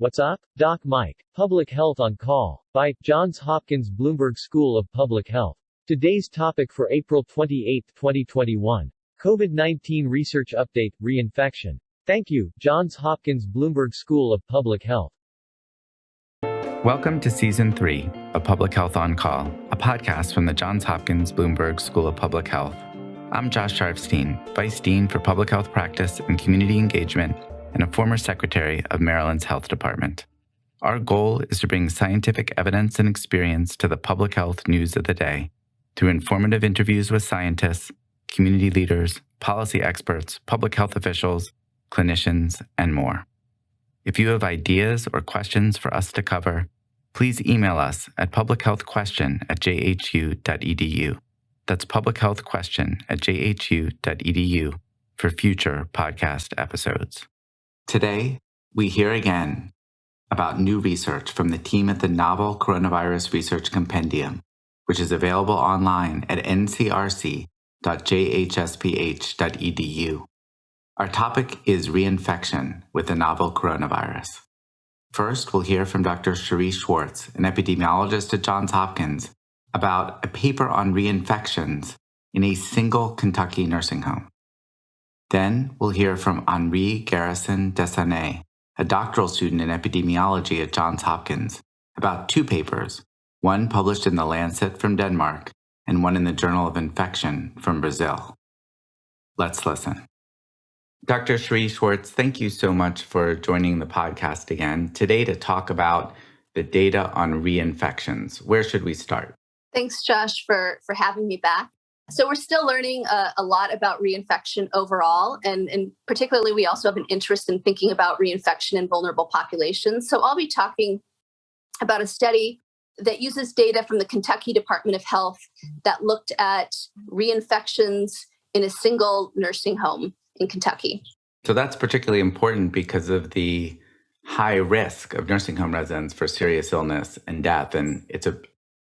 What's up? Doc Mike. Public Health on Call. By Johns Hopkins Bloomberg School of Public Health. Today's topic for April 28, 2021. COVID-19 Research Update, Reinfection. Thank you, Johns Hopkins Bloomberg School of Public Health. Welcome to Season 3 of Public Health on Call, a podcast from the Johns Hopkins Bloomberg School of Public Health. I'm Josh Sharfstein, Vice Dean for Public Health Practice and Community Engagement and a former Secretary of Maryland's Health Department. Our goal is to bring scientific evidence and experience to the public health news of the day through informative interviews with scientists, community leaders, policy experts, public health officials, clinicians, and more. If you have ideas or questions for us to cover, please email us at publichealthquestion@jhu.edu. That's publichealthquestion@jhu.edu for future podcast episodes. Today, we hear again about new research from the team at the Novel Coronavirus Research Compendium, which is available online at ncrc.jhsph.edu. Our topic is reinfection with the novel coronavirus. First, we'll hear from Dr. Cherie Schwartz, an epidemiologist at Johns Hopkins, about a paper on reinfections in a single Kentucky nursing home. Then we'll hear from Henri Garrison-Desanet, a doctoral student in epidemiology at Johns Hopkins, about two papers, one published in The Lancet from Denmark and one in the Journal of Infection from Brazil. Let's listen. Dr. Cherie Schwartz, thank you so much for joining the podcast again today to talk about the data on reinfections. Where should we start? Thanks, Josh, for having me back. So we're still learning a lot about reinfection overall, and particularly we also have an interest in thinking about reinfection in vulnerable populations. So I'll be talking about a study that uses data from the Kentucky Department of Health that looked at reinfections in a single nursing home in Kentucky. So that's particularly important because of the high risk of nursing home residents for serious illness and death. And it's a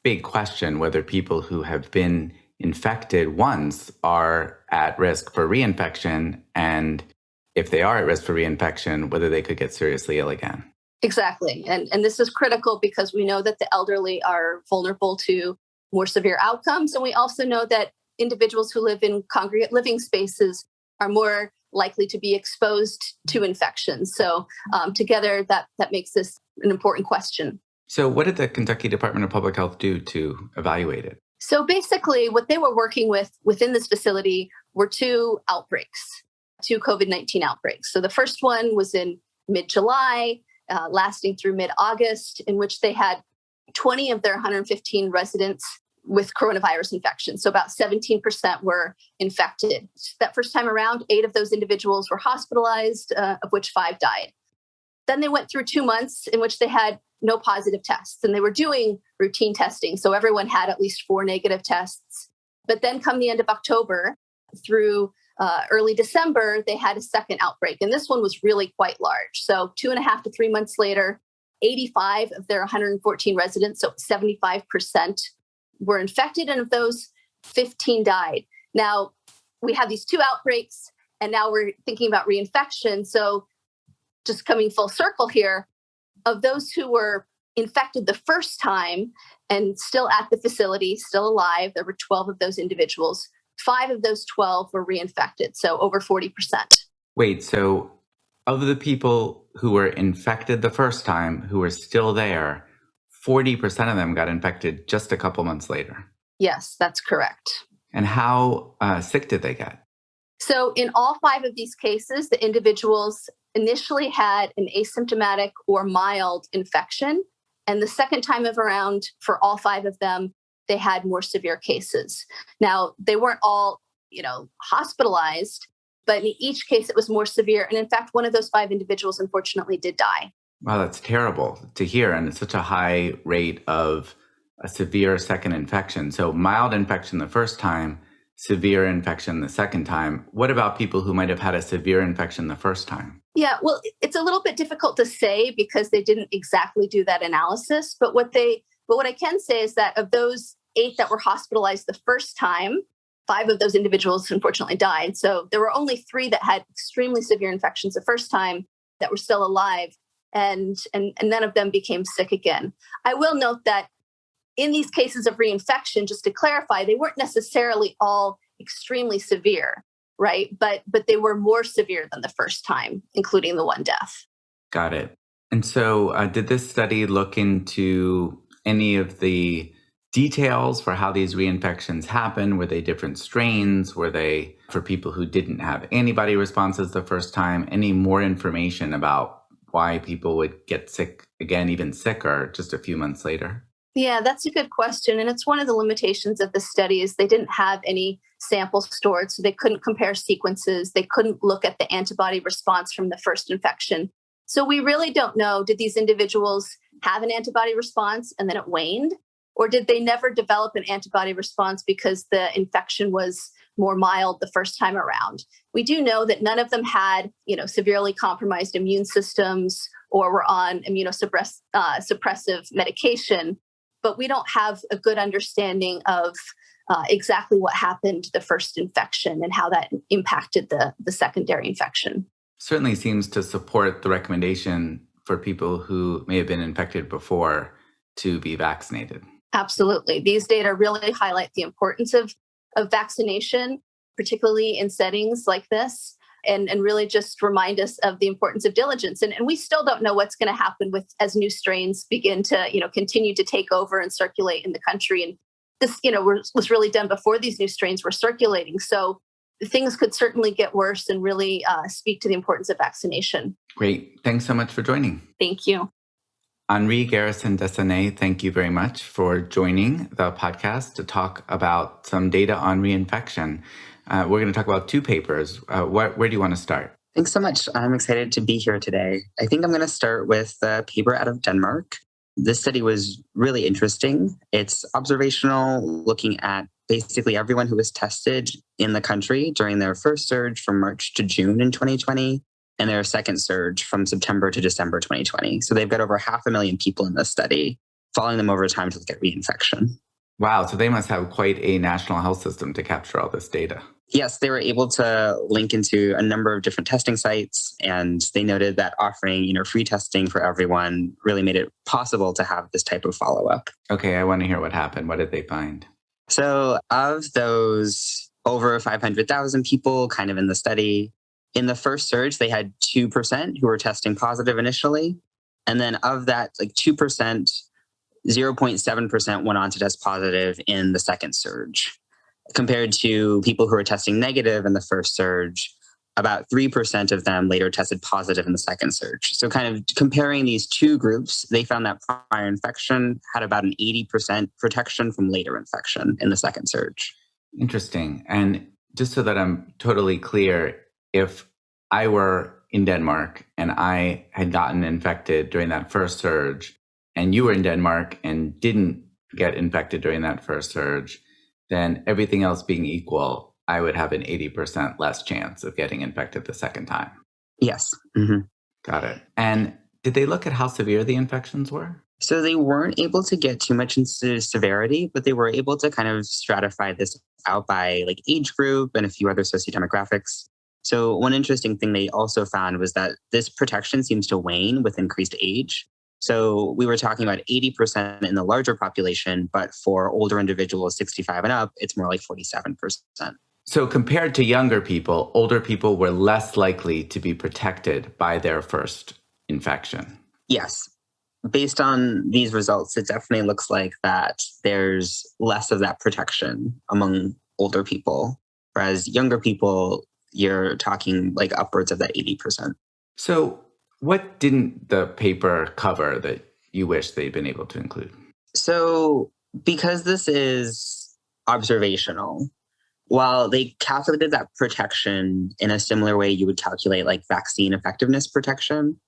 big question whether people who have been infected once are at risk for reinfection, and if they are at risk for reinfection, whether they could get seriously ill again. Exactly. And this is critical because we know that the elderly are vulnerable to more severe outcomes. And we also know that individuals who live in congregate living spaces are more likely to be exposed to infections. So together, that makes this an important question. So what did the Kentucky Department of Public Health do to evaluate it? So basically, what they were working with within this facility were two COVID-19 outbreaks. So the first one was in mid-July, lasting through mid-August, in which they had 20 of their 115 residents with coronavirus infection. So about 17% were infected. That first time around, 8 of those individuals were hospitalized, of which 5 died. Then they went through 2 months in which they had no positive tests, and they were doing routine testing. So everyone had at least 4 negative tests. But then come the end of October through early December, they had a second outbreak. And this one was really quite large. So 2.5 to 3 months later, 85 of their 114 residents, so 75%, were infected. And of those, 15 died. Now, we have these 2 outbreaks, and now we're thinking about reinfection. So just coming full circle here, of those who were infected the first time and still at the facility, still alive, there were 12 of those individuals. 5 of those 12 were reinfected, so over 40%. Wait, so of the people who were infected the first time, who were still there, 40% of them got infected just a couple months later? Yes, that's correct. And how sick did they get? So in all 5 of these cases, the individuals initially had an asymptomatic or mild infection. And the second time around, for all 5 of them, they had more severe cases. Now, they weren't all, hospitalized, but in each case, it was more severe. And in fact, one of those 5 individuals, unfortunately, did die. Wow, that's terrible to hear. And it's such a high rate of a severe second infection. So mild infection the first time, severe infection the second time. What about people who might have had a severe infection the first time? Yeah, well, it's a little bit difficult to say because they didn't exactly do that analysis. But what I can say is that of those 8 that were hospitalized the first time, 5 of those individuals unfortunately died. So there were only 3 that had extremely severe infections the first time that were still alive. and none of them became sick again. I will note that in these cases of reinfection, just to clarify, they weren't necessarily all extremely severe, right? But they were more severe than the first time, including the one death. Got it. And so did this study look into any of the details for how these reinfections happen? Were they different strains? Were they for people who didn't have antibody responses the first time? Any more information about why people would get sick again, even sicker, just a few months later? Yeah, that's a good question. And it's one of the limitations of the study is they didn't have any samples stored, so they couldn't compare sequences. They couldn't look at the antibody response from the first infection. So we really don't know, did these individuals have an antibody response and then it waned? Or did they never develop an antibody response because the infection was more mild the first time around? We do know that none of them had, severely compromised immune systems or were on immunosuppressive medication, but we don't have a good understanding of exactly what happened to the first infection and how that impacted the secondary infection. Certainly seems to support the recommendation for people who may have been infected before to be vaccinated. Absolutely. These data really highlight the importance of vaccination, particularly in settings like this, and really just remind us of the importance of diligence. And we still don't know what's going to happen as new strains begin to, continue to take over and circulate in the country. And this, was really done before these new strains were circulating. So things could certainly get worse and really speak to the importance of vaccination. Great. Thanks so much for joining. Thank you. Henri Garrison-Desanet, thank you very much for joining the podcast to talk about some data on reinfection. We're going to talk about two papers. Where do you want to start? Thanks so much. I'm excited to be here today. I think I'm going to start with the paper out of Denmark. This study was really interesting. It's observational, looking at basically everyone who was tested in the country during their first surge from March to June in 2020, and their second surge from September to December 2020. So they've got over 500,000 people in this study, following them over time to look at reinfection. Wow, so they must have quite a national health system to capture all this data. Yes, they were able to link into a number of different testing sites, and they noted that offering, free testing for everyone really made it possible to have this type of follow-up. Okay, I want to hear what happened. What did they find? So of those over 500,000 people kind of in the study, in the first surge, they had 2% who were testing positive initially. And then of that, 2%, 0.7% went on to test positive in the second surge. Compared to people who were testing negative in the first surge, about 3% of them later tested positive in the second surge. So kind of comparing these two groups, they found that prior infection had about an 80% protection from later infection in the second surge. Interesting. And just so that I'm totally clear, if I were in Denmark and I had gotten infected during that first surge, and you were in Denmark and didn't get infected during that first surge, then everything else being equal, I would have an 80% less chance of getting infected the second time. Yes. Mm-hmm. Got it. And did they look at how severe the infections were? So they weren't able to get too much into severity, but they were able to kind of stratify this out by age group and a few other sociodemographics. So one interesting thing they also found was that this protection seems to wane with increased age. So we were talking about 80% in the larger population, but for older individuals 65 and up, it's more like 47%. So compared to younger people, older people were less likely to be protected by their first infection. Yes. Based on these results, it definitely looks like that there's less of that protection among older people, whereas younger people, you're talking upwards of that 80%. So what didn't the paper cover that you wish they'd been able to include? So because this is observational, while they calculated that protection in a similar way you would calculate vaccine effectiveness protection,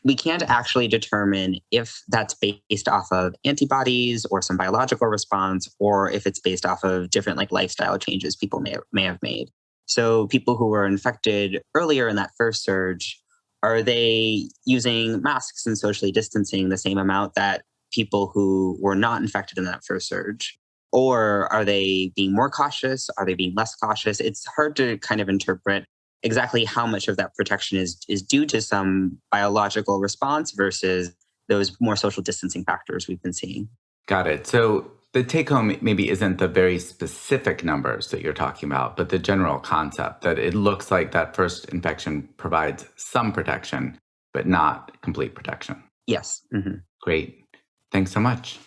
we can't actually determine if that's based off of antibodies or some biological response, or if it's based off of different lifestyle changes people may have made. So people who were infected earlier in that first surge, are they using masks and socially distancing the same amount that people who were not infected in that first surge? Or are they being more cautious? Are they being less cautious? It's hard to kind of interpret exactly how much of that protection is due to some biological response versus those more social distancing factors we've been seeing. Got it. So the take home maybe isn't the very specific numbers that you're talking about, but the general concept that it looks like that first infection provides some protection, but not complete protection. Yes. Mm-hmm. Great. Thanks so much.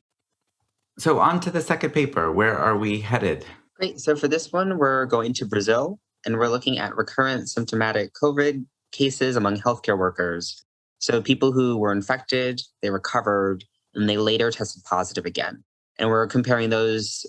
So on to the second paper. Where are we headed? Great. So for this one, we're going to Brazil, and we're looking at recurrent symptomatic COVID cases among healthcare workers. So people who were infected, they recovered, and they later tested positive again. And we're comparing those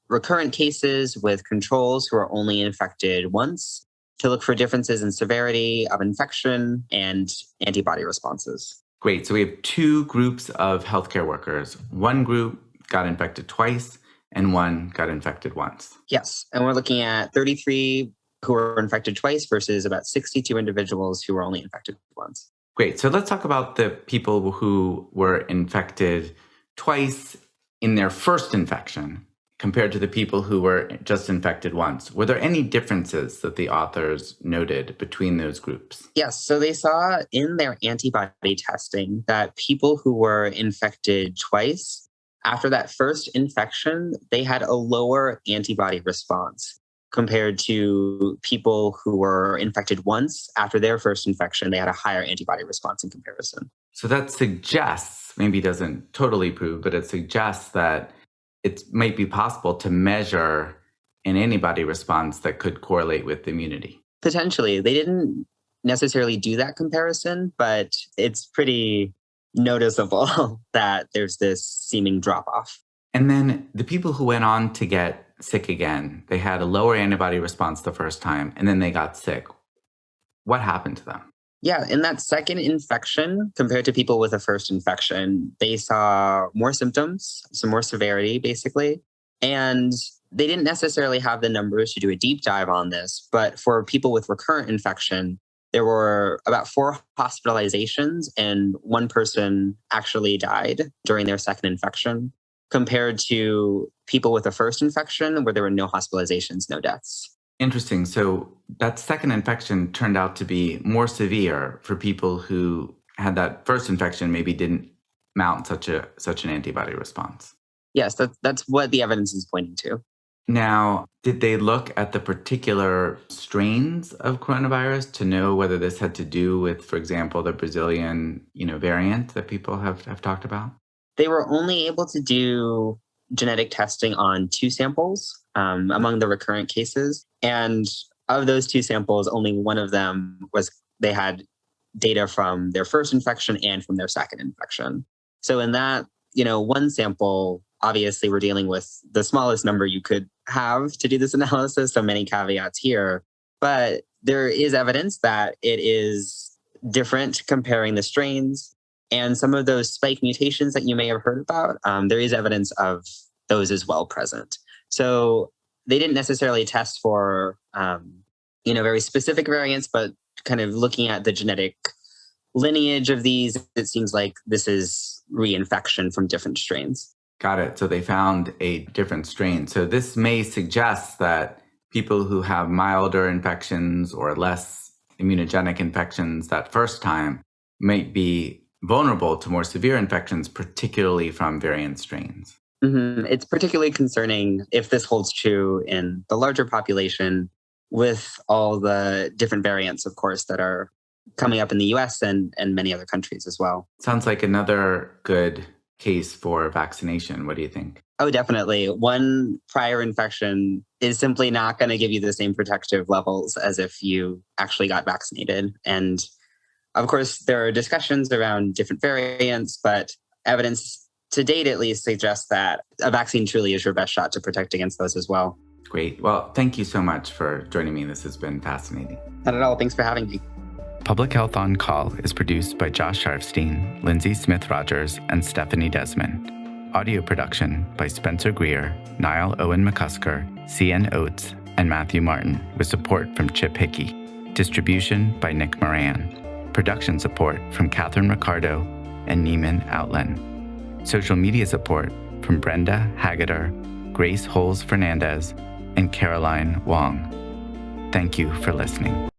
recurrent cases with controls who are only infected once to look for differences in severity of infection and antibody responses. Great. So we have two groups of healthcare workers. One group got infected twice, and one got infected once. Yes. And we're looking at 33 who were infected twice versus about 62 individuals who were only infected once. Great. So let's talk about the people who were infected twice in their first infection compared to the people who were just infected once. Were there any differences that the authors noted between those groups? Yes. So they saw in their antibody testing that people who were infected twice, after that first infection, they had a lower antibody response compared to people who were infected once. After their first infection, they had a higher antibody response in comparison. So that suggests, maybe doesn't totally prove, but it suggests that it might be possible to measure an antibody response that could correlate with immunity. Potentially. They didn't necessarily do that comparison, but it's pretty noticeable that there's this seeming drop-off. And then the people who went on to get sick again, they had a lower antibody response the first time, and then they got sick. What happened to them? Yeah, in that second infection, compared to people with a first infection, they saw more symptoms, some more severity, basically. And they didn't necessarily have the numbers to do a deep dive on this, but for people with recurrent infection, there were about 4 hospitalizations and 1 person actually died during their second infection, compared to people with a first infection where there were no hospitalizations, no deaths. Interesting. So that second infection turned out to be more severe for people who had that first infection, maybe didn't mount such an antibody response. Yes, that's what the evidence is pointing to. Now, did they look at the particular strains of coronavirus to know whether this had to do with, for example, the Brazilian, variant that people have talked about? They were only able to do genetic testing on 2 samples among the recurrent cases. And of those 2 samples, only one of them they had data from their first infection and from their second infection. So in that, one sample, obviously we're dealing with the smallest number you could have to do this analysis, so many caveats here. But there is evidence that it is different comparing the strains. And some of those spike mutations that you may have heard about, there is evidence of those as well present. So they didn't necessarily test for, very specific variants, but kind of looking at the genetic lineage of these, it seems like this is reinfection from different strains. Got it. So they found a different strain. So this may suggest that people who have milder infections or less immunogenic infections that first time might be vulnerable to more severe infections, particularly from variant strains. Mm-hmm. It's particularly concerning if this holds true in the larger population with all the different variants, of course, that are coming up in the US and many other countries as well. Sounds like another good case for vaccination. What do you think? Oh, definitely. One prior infection is simply not going to give you the same protective levels as if you actually got vaccinated. And of course, there are discussions around different variants, but evidence to date at least suggests that a vaccine truly is your best shot to protect against those as well. Great. Well, thank you so much for joining me. This has been fascinating. Not at all. Thanks for having me. Public Health on Call is produced by Josh Sharfstein, Lindsay Smith-Rogers, and Stephanie Desmond. Audio production by Spencer Greer, Niall Owen McCusker, C.N. Oates, and Matthew Martin, with support from Chip Hickey. Distribution by Nick Moran. Production support from Catherine Ricardo and Neiman Outland. Social media support from Brenda Haggader, Grace Holes Fernandez, and Caroline Wong. Thank you for listening.